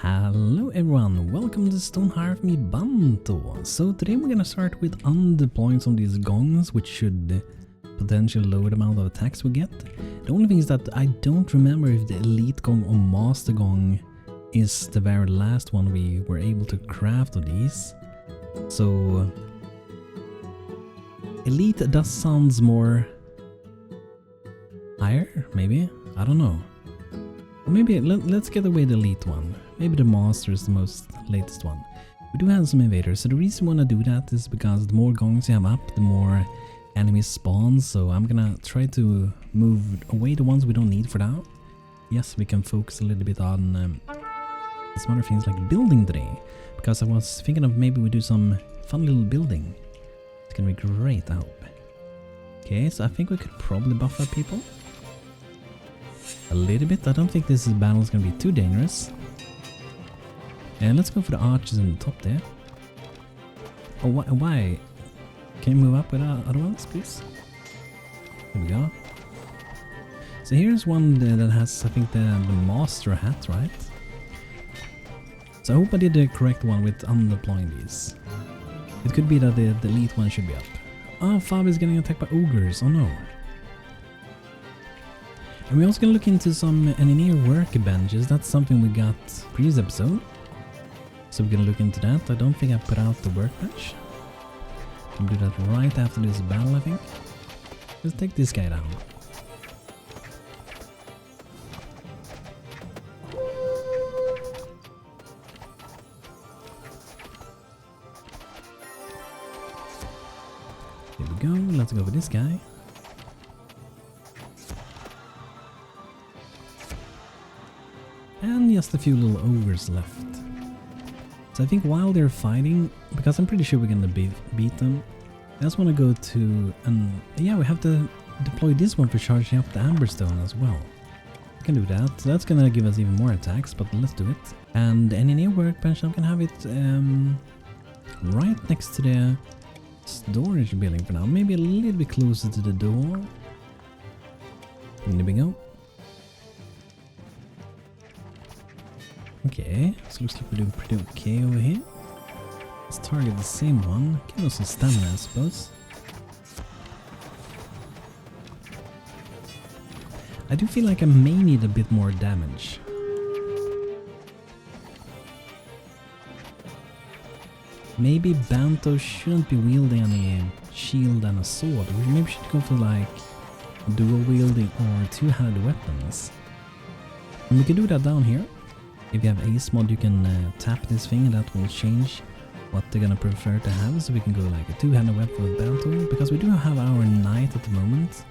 Hello everyone, welcome to Stonehearth me BANTO. So today we're gonna start with undeploying some of these gongs, which should potentially lower the amount of attacks we get. The only thing is that I don't remember if the elite gong or master gong is the very last one we were able to craft of these. So elite does sounds more higher, maybe? I don't know. Or maybe let's get away the elite one. Maybe the master is the most latest one. We do have some invaders, so the reason we want to do that is because the more gongs you have up, the more enemies spawn. So I'm gonna try to move away the ones we don't need for now. Yes, we can focus a little bit on some other things like building today, because I was thinking of maybe we do some fun little building. It's gonna be great, I hope. Okay, so I think we could probably buff our people a little bit. I don't think this battle is gonna be too dangerous. And let's go for the archers in the top there. Oh, why? Can you move up with other ones, please? Here we go. So here's one that has, I think, the master hat, right? So I hope I did the correct one with undeploying these. It could be that the elite one should be up. Oh, Fab is getting attacked by ogres. Oh no. And we're also going to look into some engineer workbenches. That's something we got previous episode. So we're going to look into that. I don't think I put out the workbench. Can do that right after this battle, I think. Let's take this guy down. Here we go. Let's go for this guy. And just a few little ogres left. So I think while they're fighting, because I'm pretty sure we're gonna beat them, I just want to go to, and yeah, we have to deploy this one for charging up the Amberstone as well. We can do that. So that's gonna give us even more attacks, but let's do it. And any new workbench, I'm gonna have it right next to the storage building for now. Maybe a little bit closer to the door. There we go. Okay, so looks like we're doing pretty okay over here. Let's target the same one. Give us some stamina, I suppose. I do feel like I may need a bit more damage. Maybe Banto shouldn't be wielding any shield and a sword. We maybe should go for like dual wielding or two-handed weapons. And we can do that down here. If you have Ace mod, you can tap this thing and that will change what they're gonna prefer to have. So we can go like a two-handed weapon with Banto, because we do have our knight at the moment.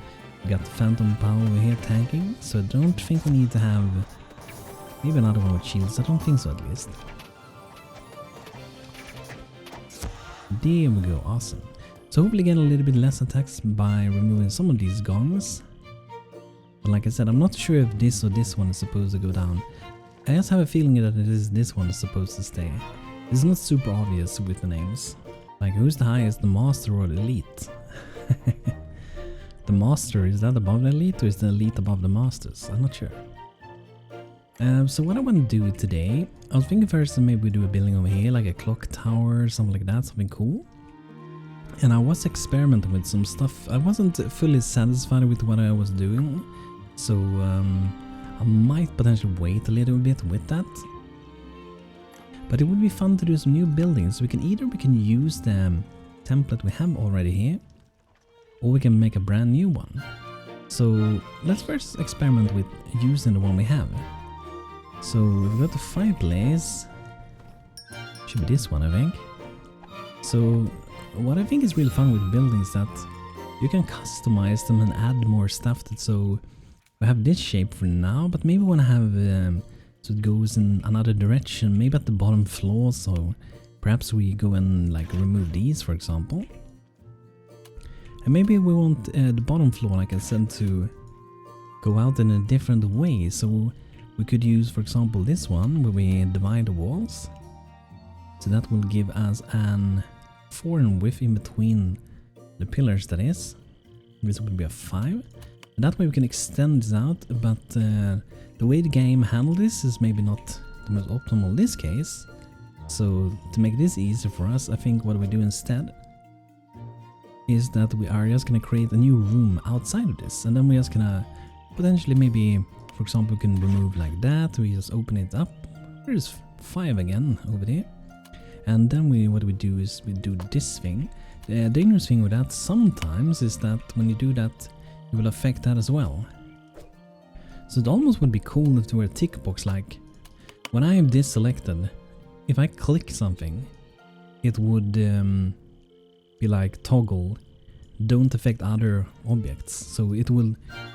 We got Phantom Power over here tanking, so I don't think we need to have maybe another one with shields. I don't think so, at least. There we go, awesome. So hopefully get a little bit less attacks by removing some of these gongs. But like I said, I'm not sure if this or this one is supposed to go down. I just have a feeling that it is this one is supposed to stay. It's not super obvious with the names. Like, who's the highest, the master or the elite? The master, is that above the elite or is the elite above the masters? I'm not sure. So what I want to do today, I was thinking first that maybe we do a building over here, like a clock tower or something like that, something cool. And I was experimenting with some stuff. I wasn't fully satisfied with what I was doing. So, I might potentially wait a little bit with that. But it would be fun to do some new buildings. So we can use the template we have already here, or we can make a brand new one. So let's first experiment with using the one we have. So we got the fireplace. Should be this one, I think. So what I think is really fun with buildings is that you can customize them and add more stuff to it. So we have this shape for now, but maybe we want to have so it goes in another direction, maybe at the bottom floor, so perhaps we go and like remove these, for example. And maybe we want the bottom floor, like I said, to go out in a different way. So we could use, for example, this one where we divide the walls. So that will give us an 4 in width in between the pillars, that is. This would be a 5. That way we can extend this out, but the way the game handles this is maybe not the most optimal in this case. So to make this easier for us, I think what we do instead is that we are just gonna create a new room outside of this, and then we're just gonna potentially maybe, for example, we can remove like that. We just open it up. There's 5 again over there, and then what we do is we do this thing. The dangerous thing with that sometimes is that when you do that, it will affect that as well. So it almost would be cool if there were a tick box, like when I have this selected, if I click something, it would be like toggle, don't affect other objects. So it will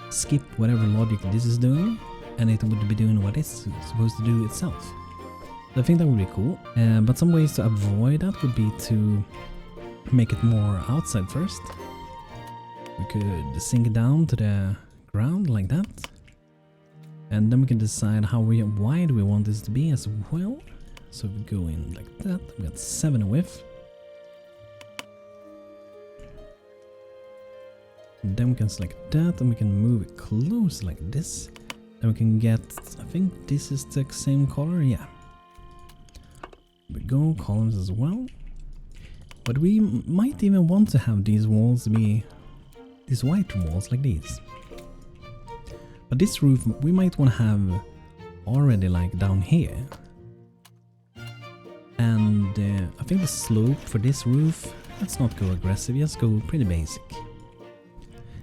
skip whatever logic this is doing, and it would be doing what it's supposed to do itself. So I think that would be cool. But some ways to avoid that would be to make it more outside first. We could sink it down to the ground like that. And then we can decide how wide we want this to be as well. So we go in like that. We got 7 width. And then we can select that and we can move it close like this. Then we can get, I think this is the same color, yeah. There we go, columns as well. But we might even want to have these walls be these white walls like these. But this roof we might want to have already like down here. And I think the slope for this roof, let's not go aggressive, just go pretty basic.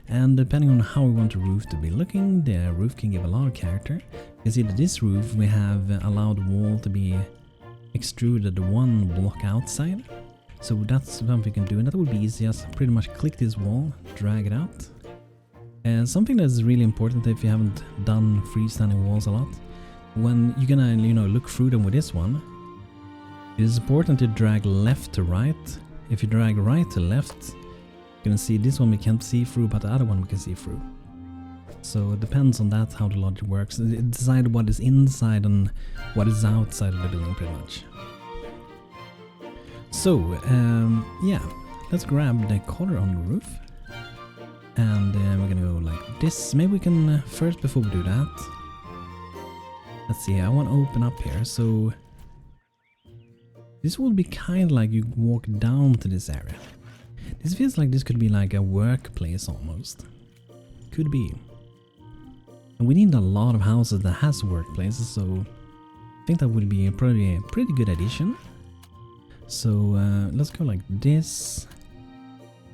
And depending on how we want the roof to be looking, the roof can give a lot of character. You see that this roof we have allowed the wall to be extruded 1 block outside. So that's something we can do, and that would be easy. Just pretty much click this wall, drag it out. And something that's really important if you haven't done freestanding walls a lot, when you're gonna look through them with this one, it is important to drag left to right. If you drag right to left, you're gonna see this one we can't see through, but the other one we can see through. So it depends on that how the logic works. It decides what is inside and what is outside of the building pretty much. So, yeah, let's grab the color on the roof. And we're gonna go like this. Maybe we can, first before we do that, let's see, I want to open up here. So, this would be kind of like you walk down to this area. This feels like this could be like a workplace almost. Could be. And we need a lot of houses that has workplaces, so I think that would be probably a pretty good addition. So let's go like this.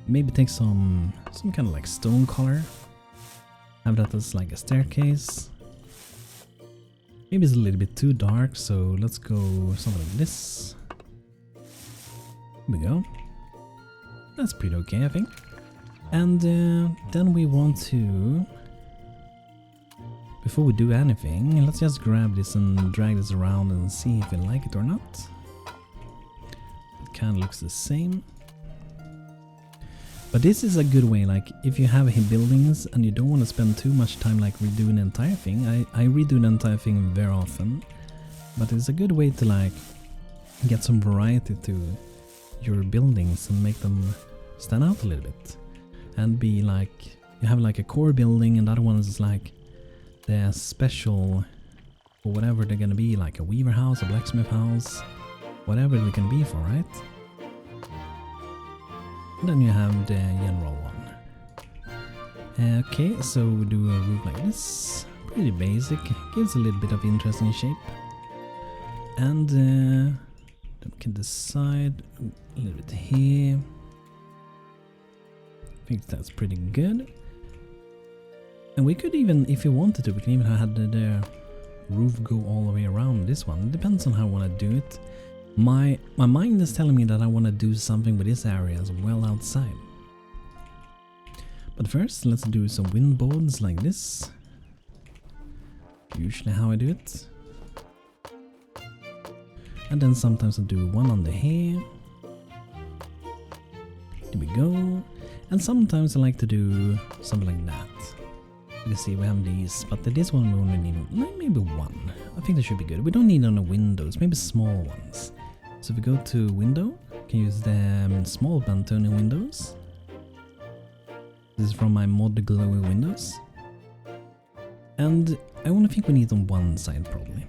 Maybe take some kind of like stone color. Have that as like a staircase. Maybe it's a little bit too dark, so let's go something like this. Here we go. That's pretty okay, I think. And then we want to, before we do anything, let's just grab this and drag this around and see if we like it or not. Kind of looks the same, but this is a good way, like if you have buildings and you don't want to spend too much time like redoing the entire thing. I redo the entire thing very often, but it's a good way to like get some variety to your buildings and make them stand out a little bit, and be like you have like a core building and the other one is like the special or whatever they're gonna be, like a weaver house, a blacksmith house, whatever they can be for, right? And then you have the general one. Okay, so we do a roof like this. Pretty basic. Gives a little bit of interesting shape. And then we can decide a little bit here. I think that's pretty good. And we could even, if you wanted to, we can even have the roof go all the way around this one. It depends on how I want to do it. My mind is telling me that I want to do something with this area as well outside. But first, let's do some windboards like this. Usually how I do it. And then sometimes I'll do one under here. There we go. And sometimes I like to do something like that. You can see we have these, but this one we only need maybe one. I think that should be good. We don't need on the windows, maybe small ones. So if we go to window, you can use the small Bantonia windows. This is from my mod Glowy Windows. And I only think we need on one side probably.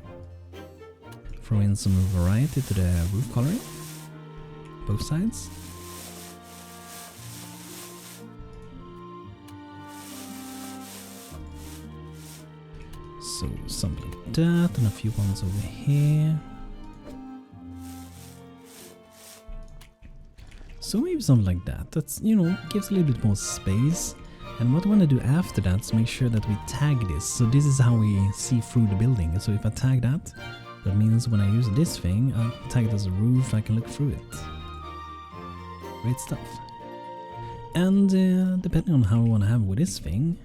throw in some variety to the roof coloring. Both sides. So something like that, and a few ones over here. So maybe something like that. That's, you know, gives a little bit more space. And what I want to do after that is make sure that we tag this. So this is how we see through the building. So if I tag that, that means when I use this thing, I tag it as a roof, I can look through it. Great stuff. And depending on how I want to have with this thing,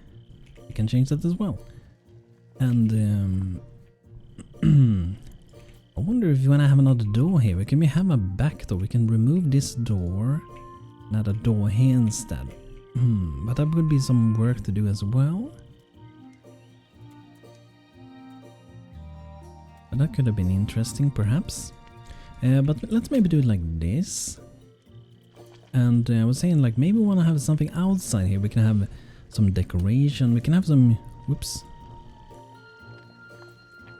you can change that as well. And I wonder if when I have another door here, can we have a back door? We can remove this door, another door here instead. But that would be some work to do as well. But that could have been interesting, perhaps. But let's maybe do it like this. And I was saying, like, maybe we want to have something outside here. We can have some decoration. We can have some, whoops,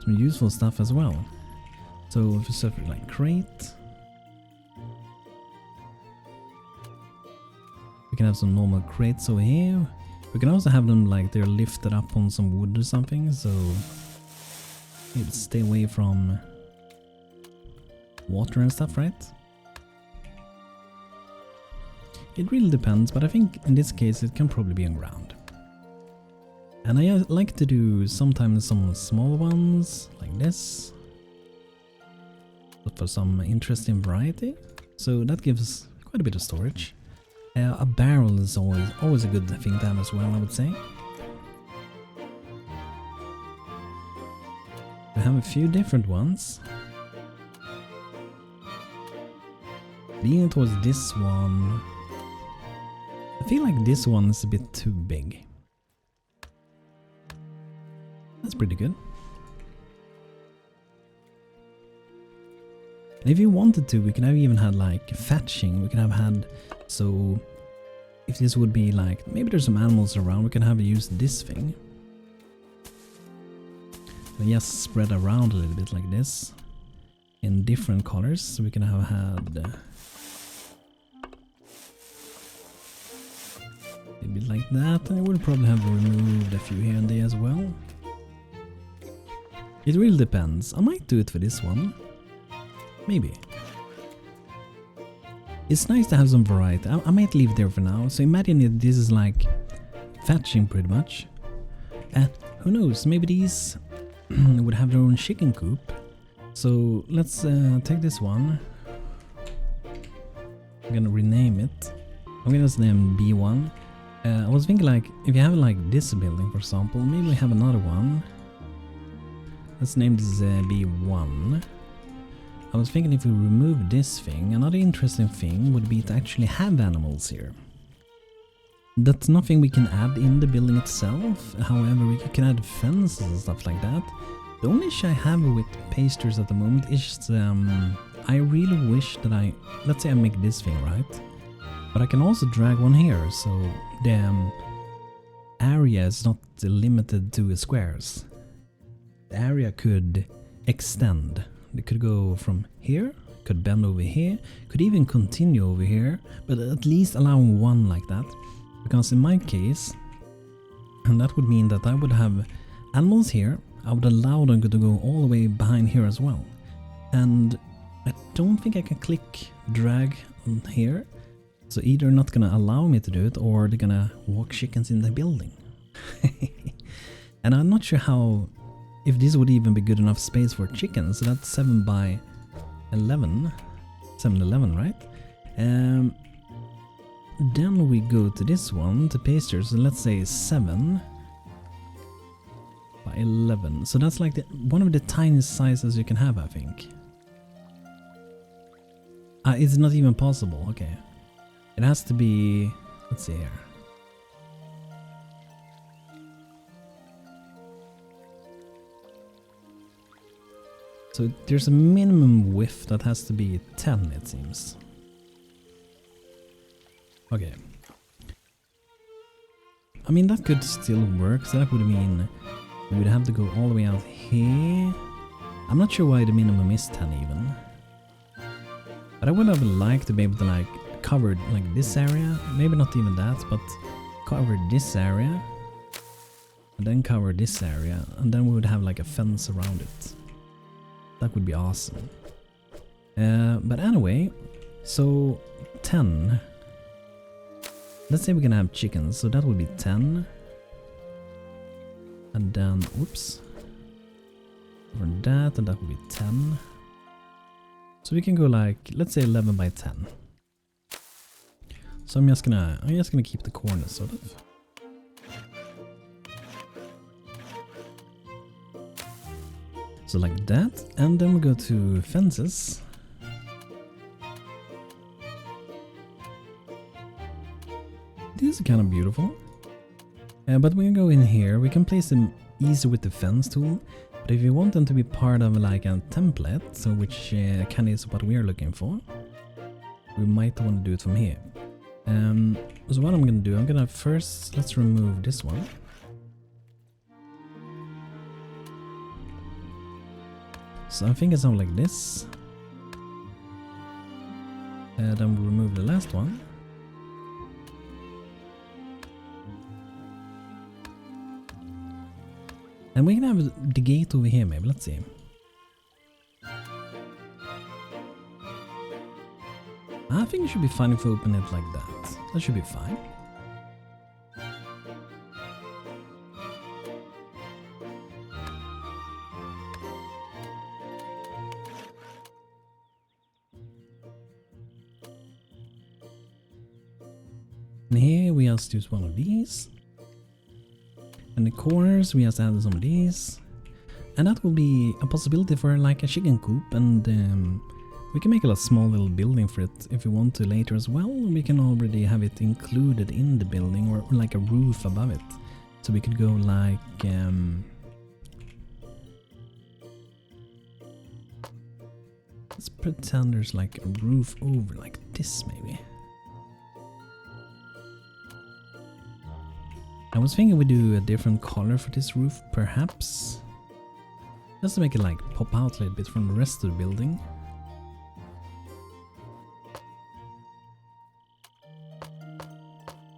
some useful stuff as well. So if we set it like crate, we can have some normal crates over here. We can also have them like they're lifted up on some wood or something, so maybe stay away from water and stuff, right? It really depends, but I think in this case it can probably be on ground. And I like to do sometimes some small ones like this, but for some interesting variety. So that gives quite a bit of storage. A barrel is always a good thing to have as well, I would say. We have a few different ones. Leaning towards this one, I feel like this one is a bit too big. That's pretty good. And if you wanted to, we could have even had like fetching. We could have had, so if this would be like, maybe there's some animals around, we can have used this thing. And just spread around a little bit like this in different colors. So we can have had a bit like that, and I would probably have removed a few here and there as well. It really depends. I might do it for this one. Maybe. It's nice to have some variety. I might leave it there for now. So imagine if this is like fetching pretty much. Who knows, maybe these would have their own chicken coop. So let's take this one. I'm gonna rename it. I'm gonna name B1. I was thinking like, if you have like this building for example, maybe we have another one. Let's name this B1. I was thinking if we remove this thing, another interesting thing would be to actually have animals here. That's nothing we can add in the building itself, however we can add fences and stuff like that. The only issue I have with pastures at the moment is I really wish that let's say I make this thing, right? But I can also drag one here, so the area is not limited to squares. The area could extend. It could go from here, could bend over here, could even continue over here, but at least allowing one like that. Because in my case, and that would mean that I would have animals here, I would allow them to go all the way behind here as well. And I don't think I can click drag on here, so either not gonna allow me to do it or they're gonna walk chickens in the building. And I'm not sure if this would even be good enough space for chickens. So that's 7 by 11, 711, right? Then we go to this one, to pastures, and let's say 7 by 11. So that's like one of the tiniest sizes you can have, I think. It's not even possible, okay. It has to be, let's see here. So there's a minimum width that has to be 10, it seems. Okay. I mean, that could still work, so that would mean we would have to go all the way out here. I'm not sure why the minimum is 10 even. But I would have liked to be able to like cover like this area. Maybe not even that, but cover this area. And then cover this area. And then we would have like a fence around it. That would be awesome. But anyway, so 10. Let's say we're gonna have chickens, so that would be 10. And then, whoops. For that, and that would be 10. So we can go like, let's say 11 by 10. So I'm just gonna keep the corners sort of. So like that, and then we go to fences. These are kind of beautiful. But when we go in here, we can place them easy with the fence tool. But if you want them to be part of like a template, so which kind of is what we are looking for, we might want to do it from here. So what I'm gonna do, I'm gonna first, let's remove this one. So I think it's something like this. And then we'll remove the last one. And we can have the gate over here maybe, let's see. I think it should be fine if we open it like that. That should be fine. And here we just use one of these. And the corners we just add some of these. And that will be a possibility for like a chicken coop, and we can make a small little building for it if we want to later as well. We can already have it included in the building, or like a roof above it. So we could go like let's pretend there's like a roof over like this maybe. I was thinking we do a different color for this roof, perhaps. Just to make it like pop out a little bit from the rest of the building.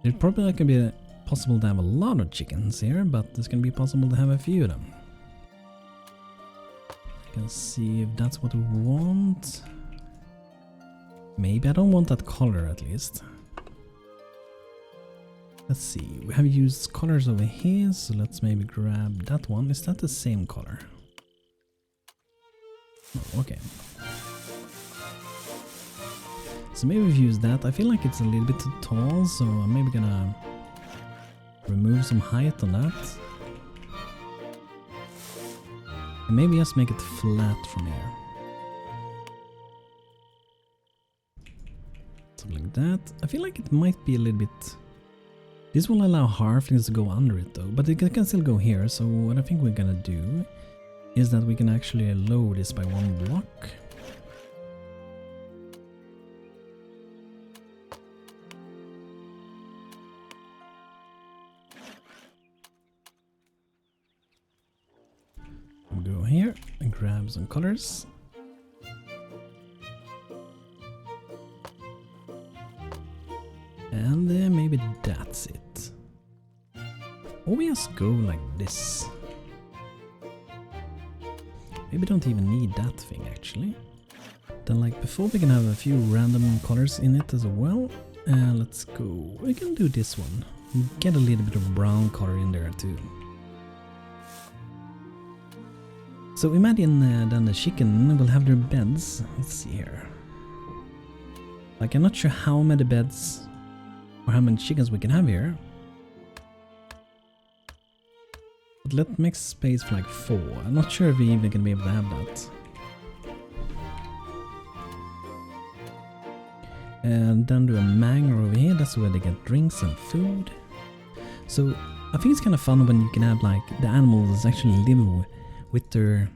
It's probably not going to be possible to have a lot of chickens here, but it's going to be possible to have a few of them. I can see if that's what we want. Maybe I don't want that color at least. Let's see, we have used colors over here, so let's maybe grab that one. Is that the same color? Oh, okay. So maybe we've used that. I feel like it's a little bit too tall, so I'm maybe gonna remove some height on that. And maybe just make it flat from here. Something like that. I feel like it might be a little bit... This will allow Hearthlings to go under it though, but it can still go here. So what I think we're gonna do is that we can actually lower this by one block. We'll go here and grab some colors. And maybe that's it. Or we just go like this. Maybe don't even need that thing actually. Then like before we can have a few random colors in it as well. Let's go, we can do this one. Get a little bit of brown color in there too. So imagine then the chicken will have their beds. Let's see here. Like I'm not sure how many beds or how many chickens we can have here. But let's make space for like 4. I'm not sure if we even can be able to have that. And then do a manor over here, that's where they get drinks and food. So I think it's kind of fun when you can have like the animals actually live with their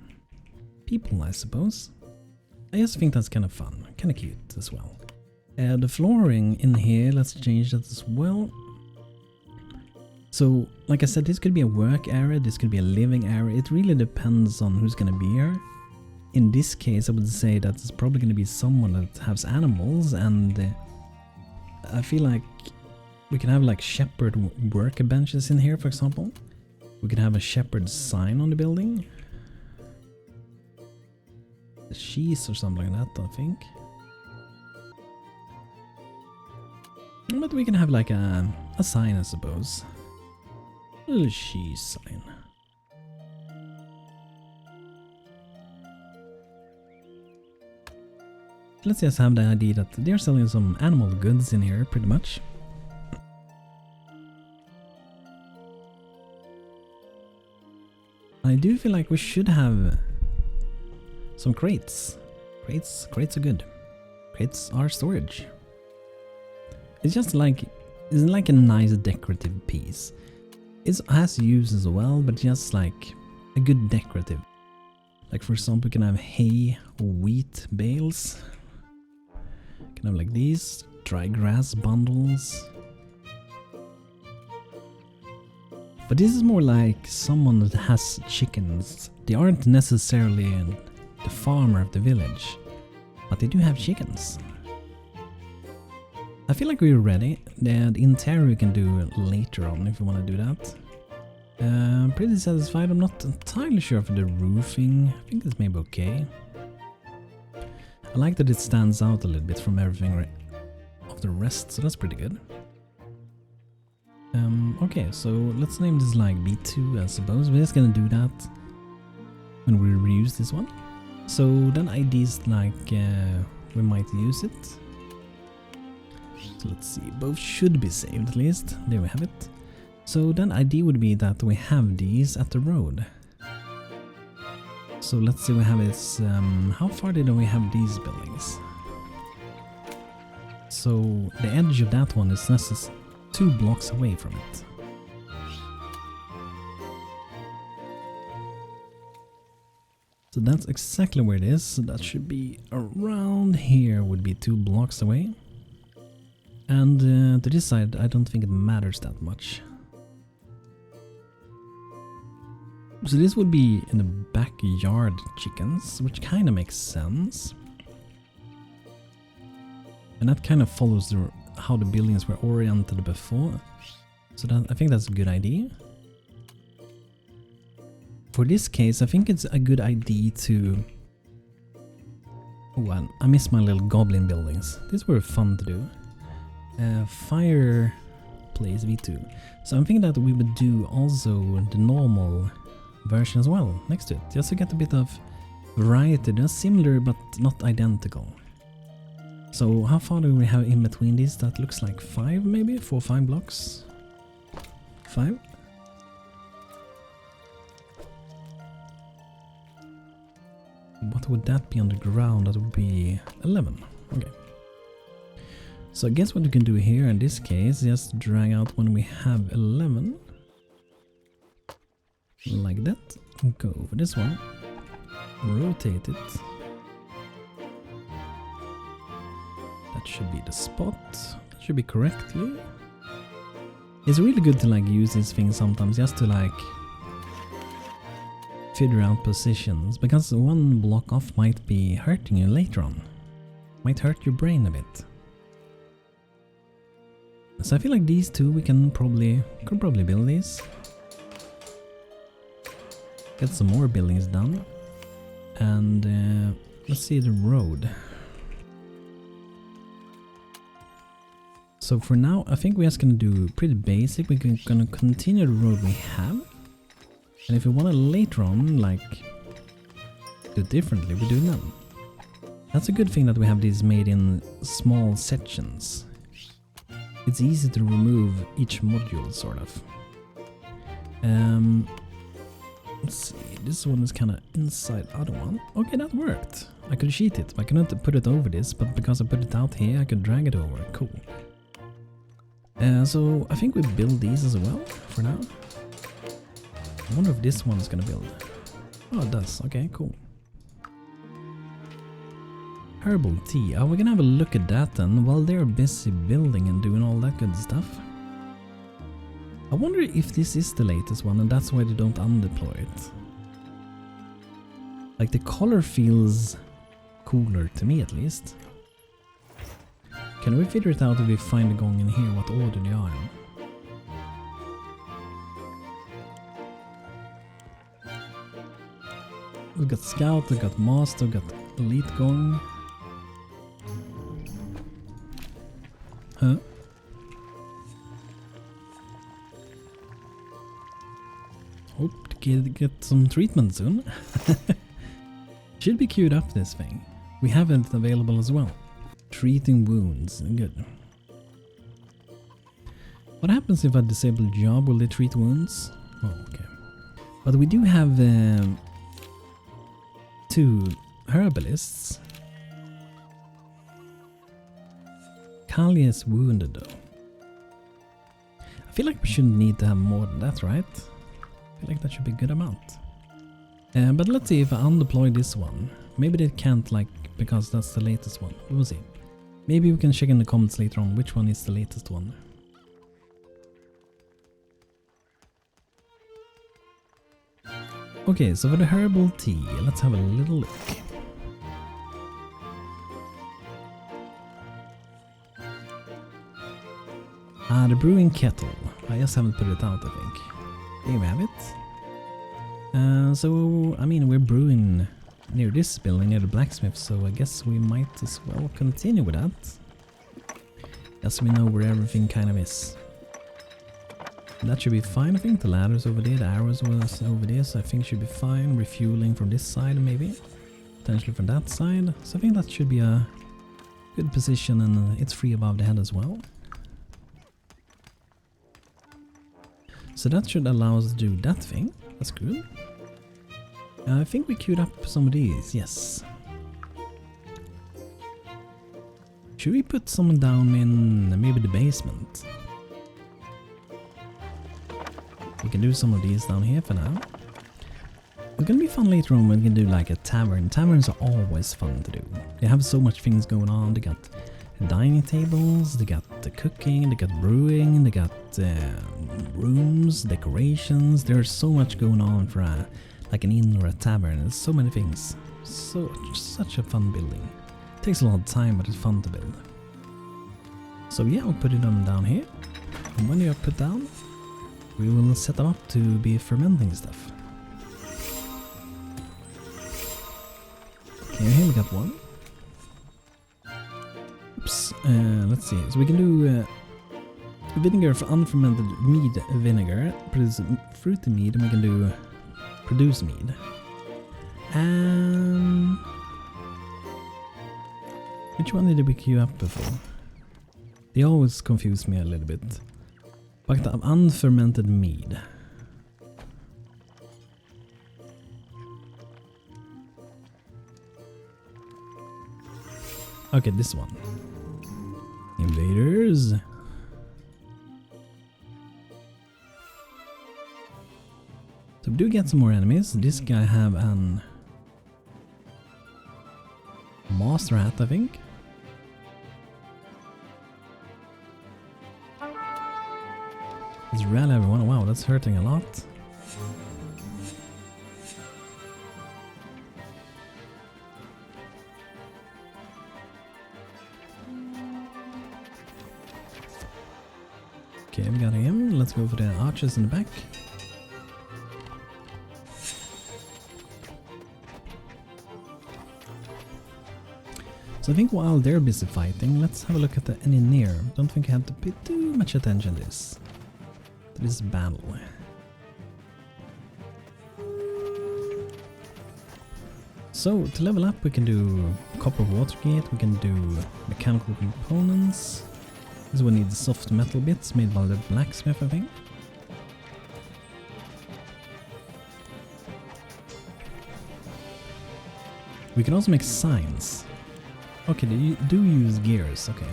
people, I suppose. I just think that's kind of fun, kind of cute as well. The flooring in here, let's change that as well. So, like I said, this could be a work area, this could be a living area. It really depends on who's gonna be here. in this case I would say that it's probably going to be someone that has animals, and I feel like we can have like shepherd worker benches in here, for example. We can have a shepherd sign on the building. A cheese or something like that, I think. But we can have like a sign, I suppose. A little cheese sign. Let's just have the idea that they're selling some animal goods in here, pretty much. I do feel like we should have some crates. Crates are good. Crates are storage. It's just like, it's like a nice decorative piece. It has use as well, but just like a good decorative. Like for example, we can have hay or wheat bales. We can have like these dry grass bundles. But this is more like someone that has chickens. They aren't necessarily the farmer of the village, but they do have chickens. I feel like we're ready. The interior we can do later on if you want to do that. I'm pretty satisfied. I'm not entirely sure of the roofing. I think it's maybe okay. I like that it stands out a little bit from everything of the rest, so that's pretty good. Okay, so let's name this like B2, I suppose. We're just gonna do that when we reuse this one. So then IDs like we might use it. So let's see, both should be saved at least. There we have it. So then ID would be that we have these at the road. So let's see, we have this, how far did we have these buildings? So the edge of that one is necessary 2 blocks away from it. So that's exactly where it is. So that should be around here, would be 2 blocks away. And to this side, I don't think it matters that much. So this would be in the backyard chickens, which kind of makes sense. And that kind of follows how the buildings were oriented before. So that, I think that's a good idea. For this case, I think it's a good idea to... Oh, I miss my little goblin buildings. These were fun to do. Fireplace V2. So I'm thinking that we would do also the normal version as well next to it, just to get a bit of variety. They're similar but not identical. So how far do we have in between these? That looks like 5 maybe? 4 or 5 blocks? 5? What would that be on the ground? That would be 11. Okay. So I guess what we can do here in this case is just drag out when we have 11. Like that. Go over this one. Rotate it. That should be the spot. That should be correctly. It's really good to like use these things sometimes just to like figure out positions, because one block off might be hurting you later on. Might hurt your brain a bit. So I feel like these two we could probably build these. Get some more buildings done. And let's see the road. So for now, I think we're just gonna do pretty basic. We're gonna continue the road we have. And if we want to later on, like, do it differently, we do them. That's a good thing that we have these made in small sections. It's easy to remove each module, sort of. Let's see, this one is kind of inside other one. Okay, that worked. I could cheat it. I couldn't put it over this, but because I put it out here, I could drag it over. Cool. So I think we build these as well for now. I wonder if this one's gonna build. Oh, it does. Okay, cool. Herbal tea. Oh, we're gonna have a look at that then while they're busy building and doing all that good stuff. I wonder if this is the latest one and that's why they don't undeploy it. Like the color feels cooler to me at least. Can we figure it out if we find the gong in here, what order they are in? We've got Scout, we've got Master, we've got Elite Gong. Huh? Hope to get some treatment soon. Should be queued up, this thing. We have it available as well. Treating wounds, good. What happens if I disable job? Will they treat wounds? Oh, okay. But we do have 2 herbalists. Kali is wounded though. I feel like we shouldn't need to have more than that, right? I feel like that should be a good amount. But let's see if I undeploy this one. Maybe they can't, like, because that's the latest one. We'll see. Maybe we can check in the comments later on which one is the latest one. Okay, so for the herbal tea, let's have a little look. The brewing kettle. I just haven't put it out, I think. There we have it. So, I mean, we're brewing near this building, near the blacksmith, so I guess we might as well continue with that. As we know where everything kind of is. That should be fine, I think. The ladder's over there, the arrows was over there, so I think should be fine. Refueling from this side, maybe. Potentially from that side. So I think that should be a good position, and it's free above the head as well. So that should allow us to do that thing. That's good. I think we queued up some of these, yes. Should we put some down in maybe the basement? We can do some of these down here for now. It's gonna be fun later on when we can do like a tavern. Taverns are always fun to do. They have so much things going on. They got dining tables, they got the cooking, they got brewing, they got rooms, decorations. There's so much going on for like an inn or a tavern. There's so many things. Such a fun building. It takes a lot of time, but it's fun to build. So yeah, I'll put it on down here. And when you are put down, we will set them up to be fermenting stuff. Okay, here we got one. Oops, let's see. So we can do vinegar for unfermented mead vinegar, produce fruity mead, and we can do produce mead. Which one did we queue up before? They always confuse me a little bit. But the unfermented mead. Okay, this one. Invaders. So we do get some more enemies. This guy have an master hat, I think. Let's rally everyone. Wow, that's hurting a lot. Okay, we got him. Let's go for the archers in the back. So I think while they're busy fighting, let's have a look at the engineer. Don't think I have to pay too much attention to this battle. So to level up, we can do copper watergate, we can do mechanical components. This one needs soft metal bits made by the blacksmith, I think. We can also make signs. Okay, they do use gears, okay.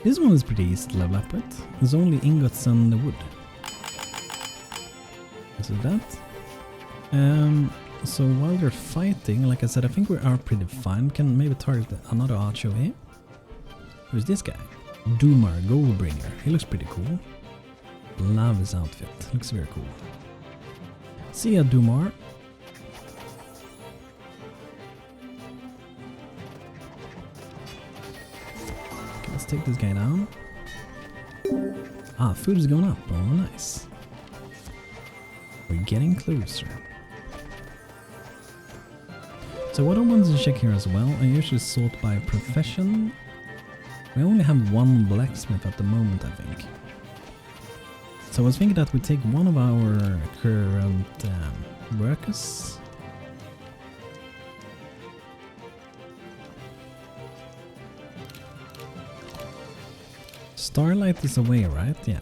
This one is pretty easy to level up with. There's only ingots and the wood. So that. So while they're fighting, like I said, I think we are pretty fine. We can maybe target another archer here. Who's this guy? Doomar, Goldbringer. He looks pretty cool. Love his outfit. Looks very cool. See ya, Dumar. Okay, let's take this guy down. Ah, food is going up. Oh, nice. We're getting closer. So what I wanted to check here as well, I usually sort by profession. We only have one blacksmith at the moment, I think. So I was thinking that we take one of our current workers. Starlight is away, right? Yeah.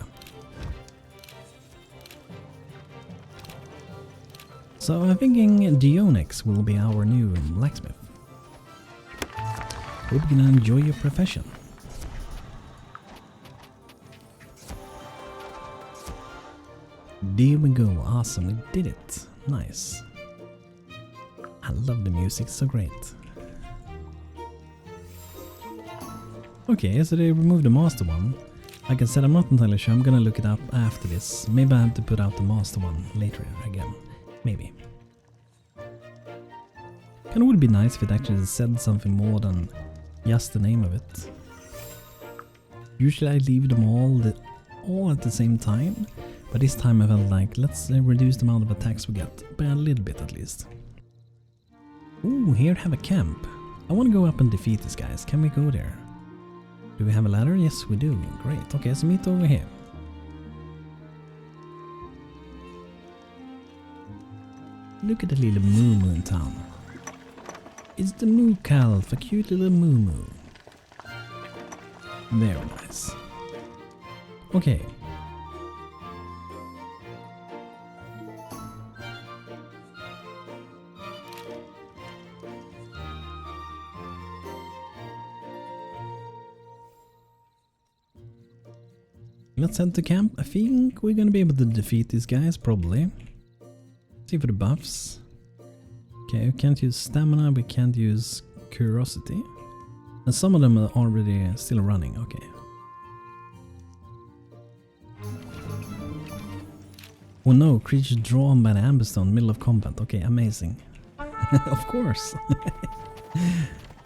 So I'm thinking Dionix will be our new blacksmith. Hope you can enjoy your profession. There we go, awesome, we did it. Nice. I love the music, so great. Okay, so they removed the master one. Like I said, I'm not entirely sure, I'm gonna look it up after this. Maybe I have to put out the master one later again. Maybe. Kinda would be nice if it actually said something more than just the name of it. Usually I leave them all at the same time, but this time I felt like let's reduce the amount of attacks we get by a little bit at least. Ooh, here have a camp. I want to go up and defeat these guys. Can we go there? Do we have a ladder? Yes, we do. Great. Okay, so meet over here. Look at the little moo in town. It's the moo calf, a cute little moo. Very nice. Okay. Let's head to camp. I think we're gonna be able to defeat these guys, probably. See for the buffs. Okay, we can't use stamina, we can't use curiosity. And some of them are already still running, okay. Oh no, creature drawn by the amber stone, middle of combat. Okay, amazing. Of course.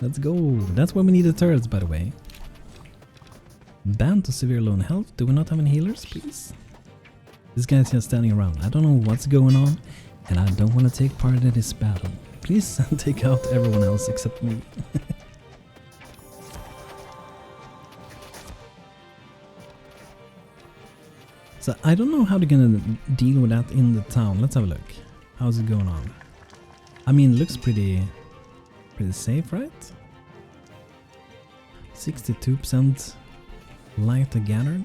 Let's go. That's why we need the turrets, by the way. BANTO severe low in health. Do we not have any healers, please? This guy's just standing around. I don't know what's going on, and I don't want to take part in this battle. Please take out everyone else except me. So I don't know how they're gonna deal with that in the town. Let's have a look. How's it going on? I mean, it looks pretty safe, right? 62% light gathered.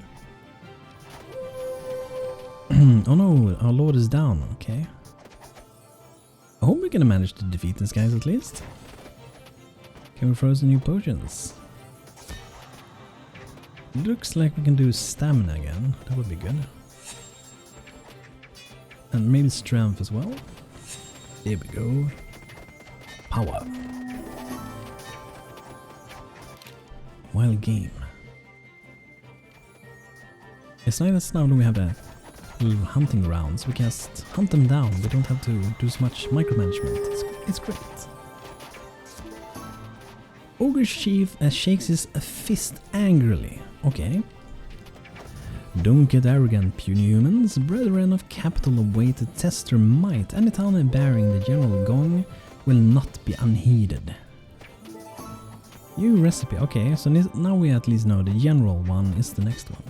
Oh no, our lord is down. Okay. I hope we're gonna manage to defeat these guys at least. Can we throw some new potions? Looks like we can do stamina again. That would be good. And maybe strength as well. There we go. Power. Wild game. It's nice now that we have the little hunting grounds. We can just hunt them down. We don't have to do so much micromanagement. It's great. Ogres chief shakes his fist angrily. Okay. Don't get arrogant, puny humans. Brethren of capital await to test their might. Any town bearing the general gong will not be unheeded. New recipe. Okay, so now we at least know the general one is the next one.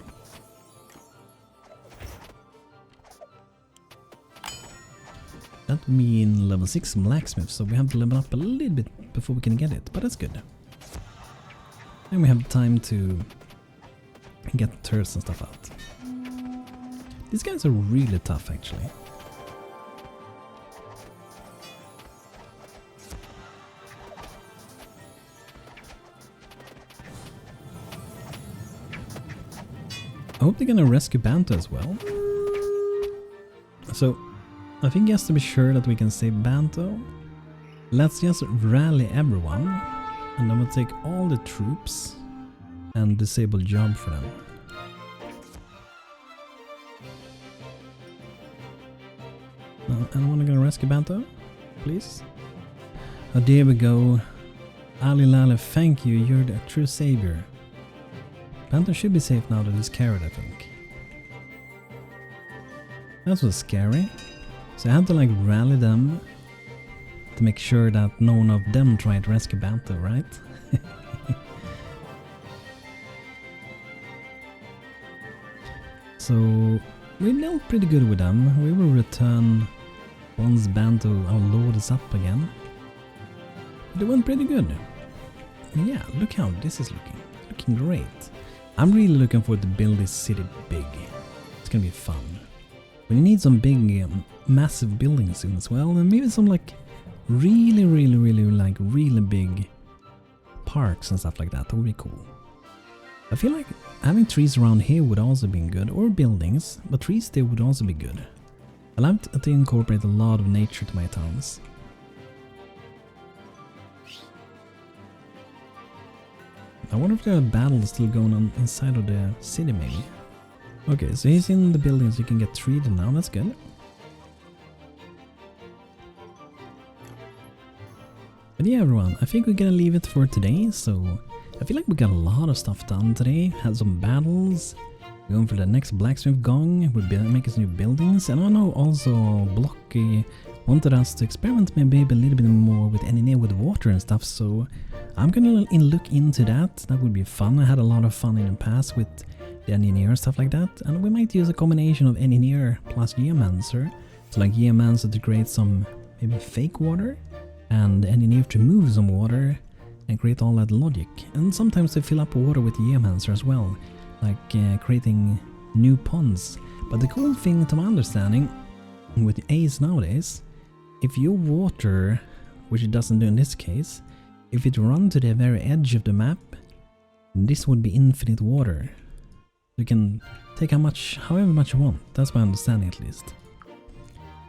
That would mean level 6 blacksmith, so we have to level up a little bit before we can get it, but that's good. And we have time to get the turrets and stuff out. These guys are really tough, actually. I hope they're gonna rescue BANTO as well. So, I think just to be sure that we can save BANTO, let's just rally everyone, and then we'll take all the troops and disable job for them. Now, Anyone gonna rescue Banto? Please? Oh, there we go. Ali Lale, thank you. You're the true savior. Banto should be safe now that he's carried, I think. That was scary. So I had to like rally them to make sure that none of them tried to rescue Banto, right? So we dealt pretty good with them. We will return once Banto, our lord, is up again. But it went pretty good. Yeah, look how this is looking. Looking great. I'm really looking forward to build this city big. It's gonna be fun. We need some big, massive buildings soon as well, and maybe some like really big parks and stuff like that. That would be cool. I feel like having trees around here would also be good, or buildings, but trees there would also be good. I like to incorporate a lot of nature to my towns. I wonder if there are battles still going on inside of the city maybe. Okay, so he's in the buildings, you can get treated now, that's good. But yeah everyone, I think we're gonna leave it for today, so I feel like we got a lot of stuff done today, had some battles, going for the next blacksmith gong, we're making some new buildings, and I know also Blocky wanted us to experiment maybe a little bit more with engineer with water and stuff, so I'm gonna look into that. That would be fun. I had a lot of fun in the past with the engineer and stuff like that, and we might use a combination of engineer plus geomancer. So like geomancer to create some maybe fake water, and engineer to move some water and create all that logic. And sometimes they fill up water with geomancer as well, like creating new ponds. But the cool thing to my understanding with Ace nowadays, if your water, which it doesn't do in this case, if it runs to the very edge of the map, this would be infinite water. You can take however much you want. That's my understanding at least.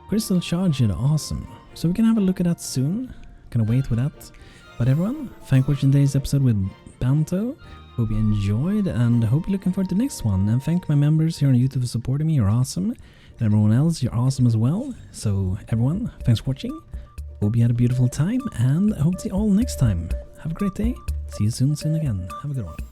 Crystal Charger, awesome. So we can have a look at that soon. Gonna wait with that. But everyone, thanks for watching today's episode with Banto. Hope you enjoyed and hope you're looking forward to the next one. And thank my members here on YouTube for supporting me, you're awesome. And everyone else, you're awesome as well. So everyone, thanks for watching. Hope you had a beautiful time and I hope to see you all next time. Have a great day. See you soon again. Have a good one.